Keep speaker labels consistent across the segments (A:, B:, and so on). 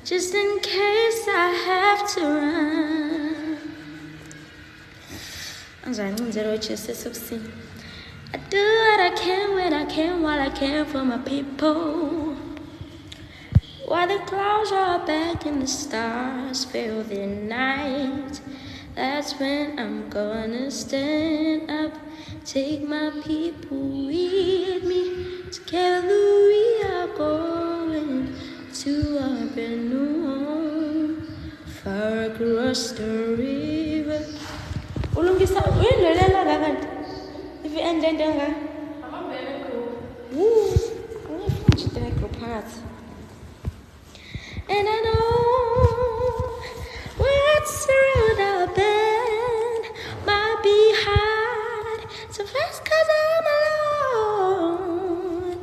A: Just in case I have to run. I do what I can when I can while I can for my people. While the clouds are back and the stars fill the night, that's when I'm gonna stand up, take my people with me. Together we are going to our brand new home, far across the river. Ulungisa uyindlela kanti ivi endende nga angifuni nje group phakathi. And I know what's through the bend might be hard to face 'cause I'm alone,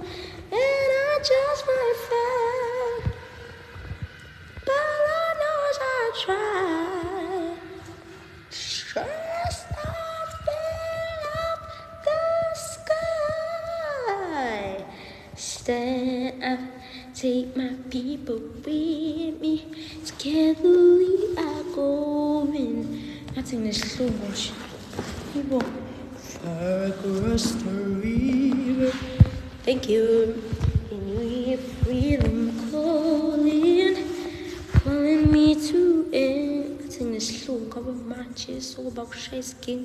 A: and I just might fail, but Lord knows I try. Just not fill up the sky. Stand up, take my people with me. Together we are going. Nothing is so much. People far across the river. Thank you. And you hear freedom calling me to end. Nothing is slow. Cover matches. All about shit skin.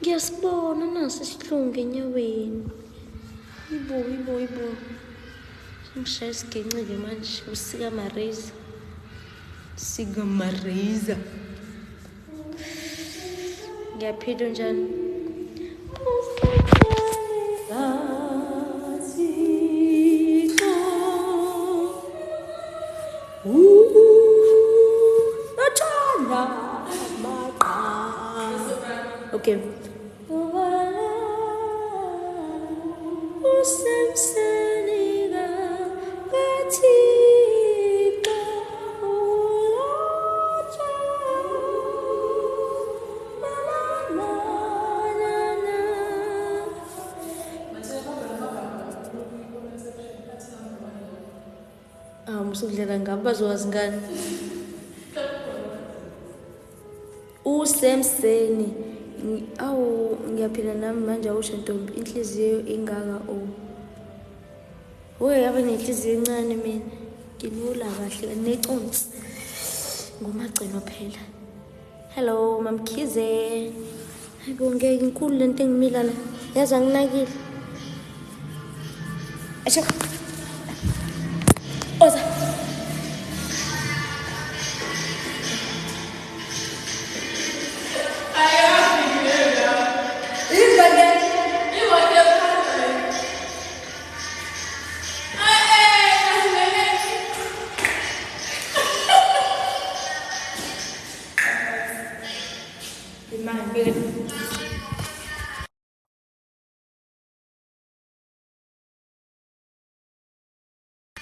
A: Ngiyasibona nasi isihlungu enyaweni. Ibo. Ngishaya isiginci-ke manje. Usika mareza. Sika mareza. Ngiyaphila njani? Okay. Musudlela ngabo bazowazi ngani? Usemseni. Awu ngiyaphila nami manje awusho ntombi inhliziyo ingaka Oye yabe nenhliziyo encane mina. Nginula kahle neconsi. Ngumagcino phela. Hello Mamkhize. Hayibo ngeke inkulu lento engimila la. Yazi anginakile. Asho. Oza.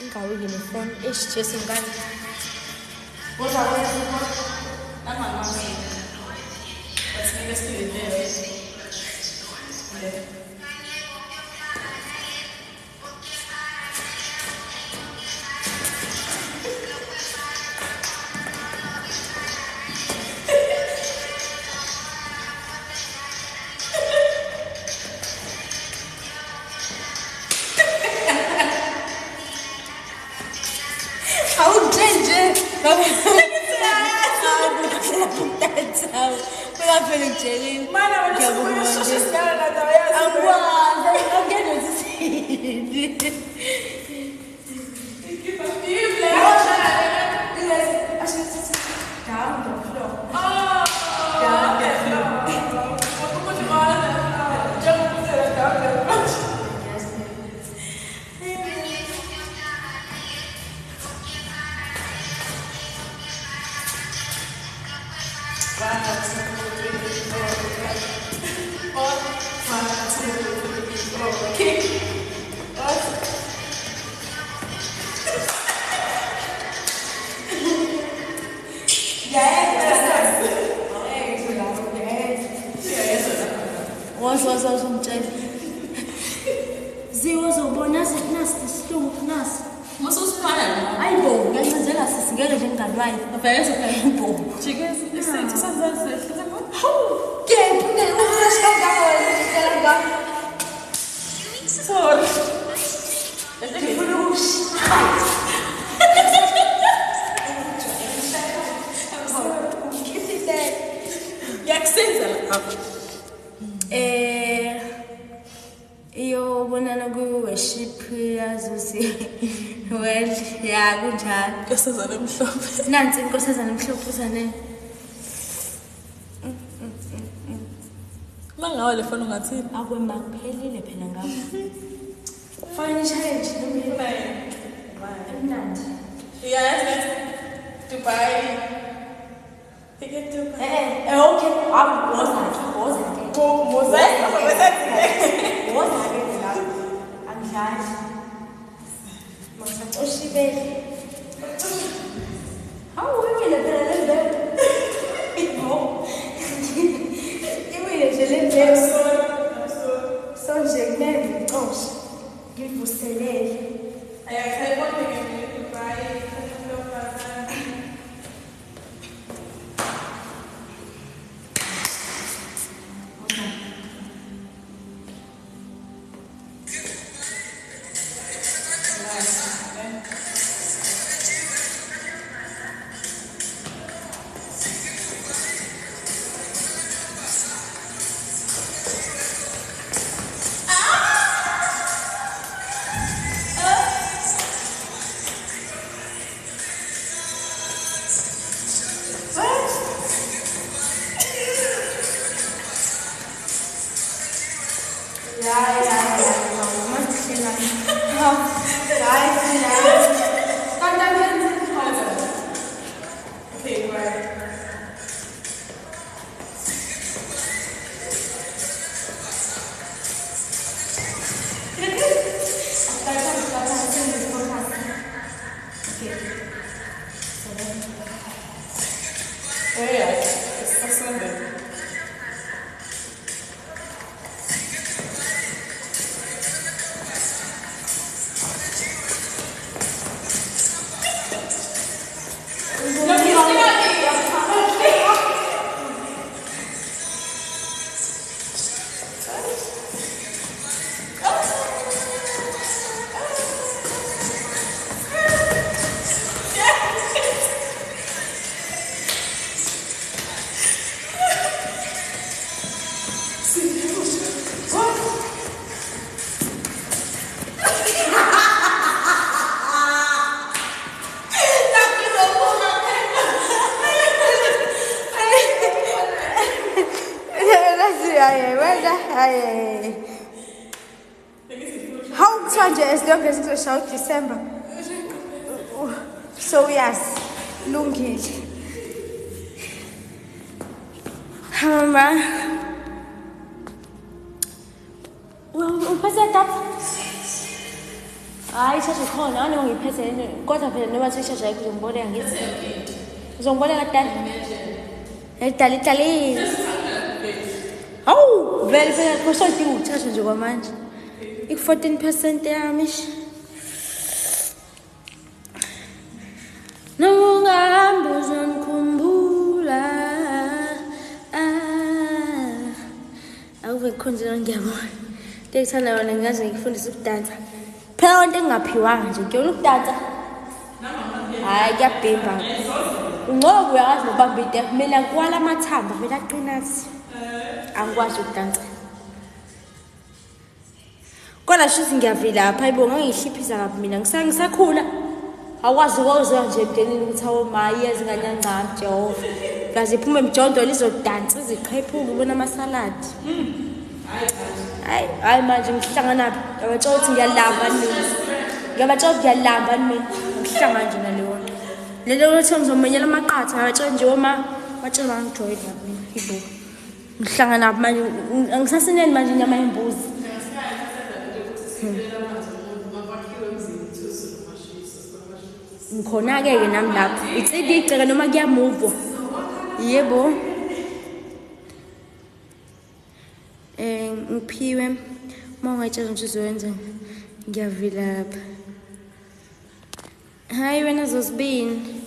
A: Ingawi uniform just ingane. What are we doing? I'm not mommy. Let's make us do it there. Yeah. uzomtshela. Ziwe uzobona nasi isilungu nasi.
B: Musosifana la.
A: Ayibo, ngiyacenzela sisingeke nje ngani wayo.
B: Avela sophela
A: Ayibo.
B: Jikesi isenzo sanzazi sehle.
A: Kephi ne usashangana ngicela
B: Sorry.
A: ngifuna ukushaya.
B: Yakusenza lapha.
A: Iyo bonana ku-worship yazusi well ya kunjalo
B: Nkosazana emhlophe.
A: nansi inkosazana emhlophe uzane
B: Mangawa le phone ungathini?
A: akwemba kuphelile phela ngapha fine challenge emnandi
B: Yeah, Dubai. Ticket to
A: okay woza-ke
B: Mosaic.
A: woza-ke lapho angidlali masacoshibele awuwekile phela lembeko iwile nje lembeko so nje kumele ngicoshe ngivuselele How much as long as it's out December? So yes, lungile. Mama. Uphethe tata? Hayi sheshe khona ane ngiyiphethe kodwa phela noma sisheshe ayikuzongibona ngithi. Uzongibona kadala. Edala. Hawu, vele phela kusodinga ukuthatha nje kwamanje. Ik-14% yami. Nungahambi uzongikhumbula. Awuve kukhonjela ngiyabona. Into engithanda yona ngingaze ngikufundise ukudansa. Phela into engingaphiwanga nje ngiyona ukudansa. Hayi kuyabhimba. Ungcobo uyakwazi nokubamba itepu mina kuwala amathambo vele aqinathi. Angikwazi ukudansa. Kodwa shuthi ngiyavilapha hayibo ngangihliphisa kabi mina ngisakhula. Awukwazi ukuzwa nje emndenini ukuthi awu maye izingane yancane Jehova. Ngaze iphume emjondolo izodansa iziqhephuka ubona amasaladi. Hayi manje ngihlangana ngabatshela ukuthi ngiyalamba nini. Ngabatshela ngiyalamba nini. Ngihlangana nje naleyo nto. Lelo lothi ngizomenyela amaqatha ngabatshela nje batshela bangijoyina mina hibo. Ngihlangana nabo manje angisaseneni manje inyama yembuzi. Ngikhona-ke nami lapho icika noma kuyamuvwa yebo ngiphiwe uma ungayitshela ukuthi uzoyenza ngiyavilapha. Hayi wena zozibini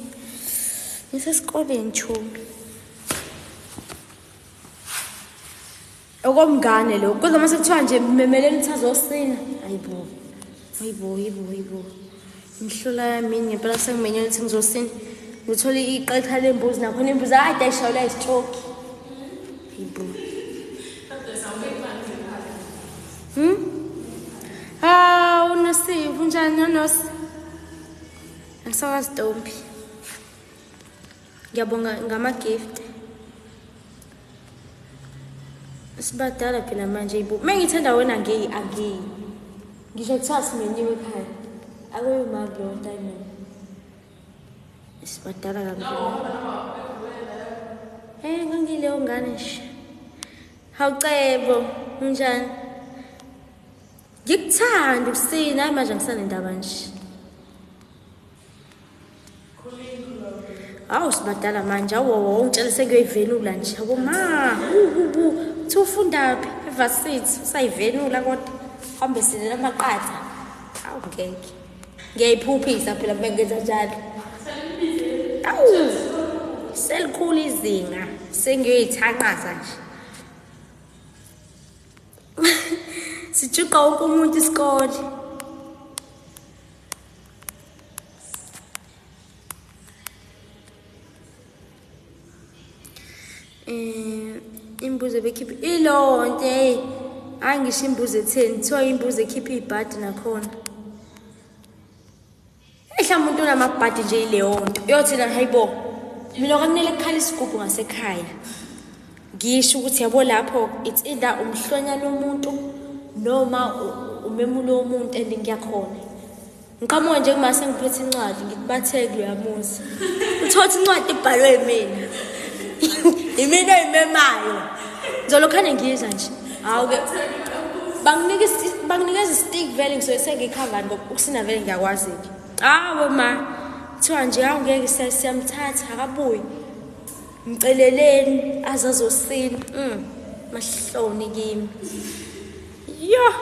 A: ngisesikoleni chomi okomngane lo kodwa mase kuthiwa nje memeleni ukuthi azosina hayibo imhlola yami ngempela sengimenyela ukuthi ngizosina ngithola iqeqha lembuzi nakhona imbuzi ade ayishawula istroke hayibo. Unosive unjani nonosi? Angisakazi Ntombi. Ngiyabonga ngama-gift. Sibadala phela manje ibu. Mengithanda wena angiyi. Ngisho kuthiwa simenyiwe ekhaya. Akuyo imali lo Diamond. Sibadala kakhulu. Ngangileyo ngane nje. Hawucebo unjani? Ngikuthanda ukusina hayi manje ngisanendaba nje. Awu sibadala manje awu ungitshela sekuyoyivenula nje yabo ma uthi ufundaphi evarsity usayivenula kodwa hambe silela amaqatha awu ngeke ngiyayiphuphisa phela bengenza njalo awu selikhulu izinga sengiyoyithanqaza nje sijuqa wonke umuntu isikole. Imbuzi bekhipha ilonke angisho imbuzi etheni kuthiwa imbuzi ekhipha ibhadi nakhona ehla umuntu onamabhadi nje ileyo nto uyothina hayibo mina kwakumele kukhale isigubhu ngasekhaya ngisho ukuthi yabo lapho it's either umhlonyana womuntu noma umemulo womuntu and ngiyakhona ngiqhamuka nje kumase ngiphethe incwadi ngikubatheke lo yamuzi uthothi incwadi ibhalwe mina imina imemayo ngizolokhane ngiyiza nje awuke banginikeza stick vele ngizoyise ngicover ngoba ukusina vele ngiyakwazi ke awe ma kuthiwa nje awungeke siyamthatha akabuyi ngiceleleni azazosina mahloni kimi yo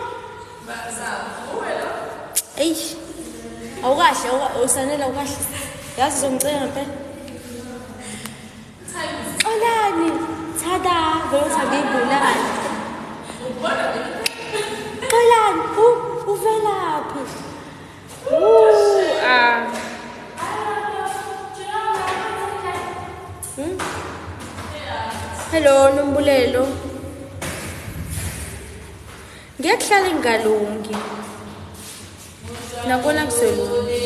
A: awukahle usanela ukahle yazi zongicela ngempela olani thada vele sabibulani olani uvelaphi hello Nombulelo ngiyekuhlala ngalungi nakona kuselungi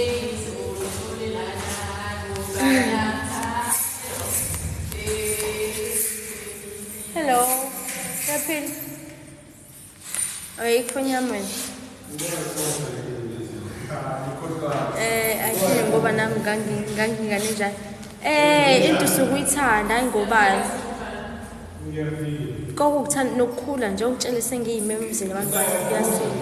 A: hello yaphila ayikufonyamwe ayishini ngoba nami ngangingane njani into sukuyithanda hayi ngobani kokuthanda nokukhula nje ungitshele sengiyimemzini abantu bayasina.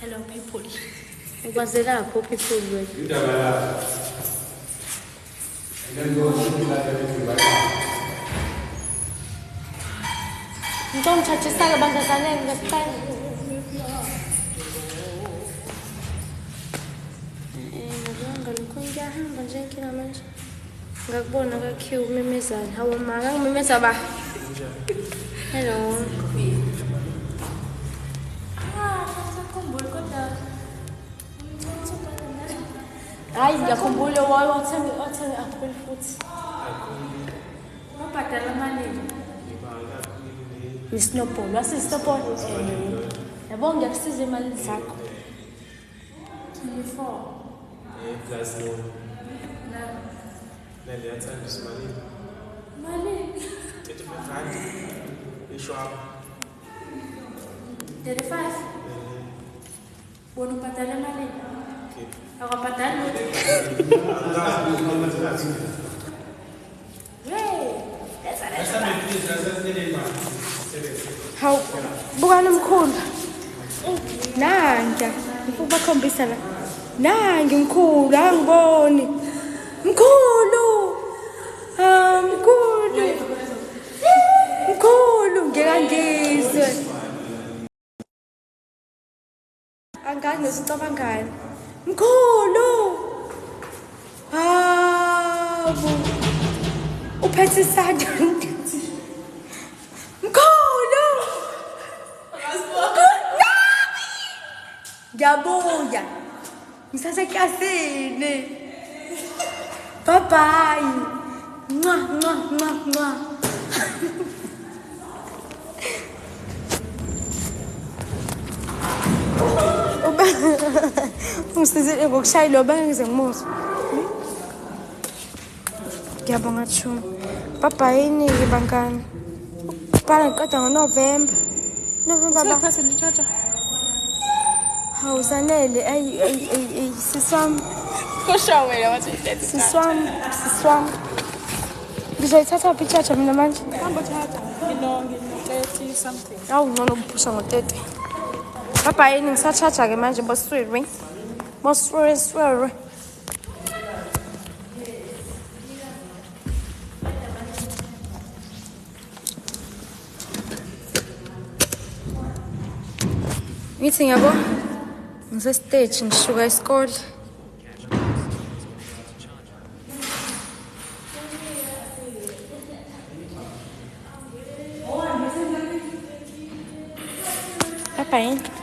A: Hello people ukwazelapho people wethu ngithathisaka bangazanele ngesicela ngiyahamba nje ngina manje ngakubona kakhiwe umemezana hawo ma ngangimemeza ba hello hayi ngiyakhumbula wathenge apple futhi wabhadala malini isnowball wasisnowball yabo ngiyakusiza imali zakho 24
C: plus no nale yathanda ismali
A: mali
C: 35 rand ishwap
A: 35 bona ubhadala malini akabhadali hawu buka nomkhulu nanja ngikubakhombisa la nangi mkhulu angiboni mkhulu mkhulu besicwa abangani. Mkhulu! Hawu! Uphethe isandla. Mkhulu! Ngiyabuya. Ngisaseklasini. Bye bye. Mwah mwah mwah mwah. Ngisizile ngokushayela obanga ngize ngimuzwe. Ngiyabonga Chuma. Bye bye nini bangani. Bhala ngiqeda ngoNovember. November ba. Hawu sanele ay siswami.
B: Kusho wena wathi ihlezi.
A: Siswami. Ngizoyithatha picture mina manje.
B: Hamba thatha. Ngino-30 something.
A: Awu ngcono uphusha ngo-30. Bye bye ngisacharge ke manje boswiri. Boswiri. Ngithi ngiyabo ngisestage ngishuka isikole. Bye bye.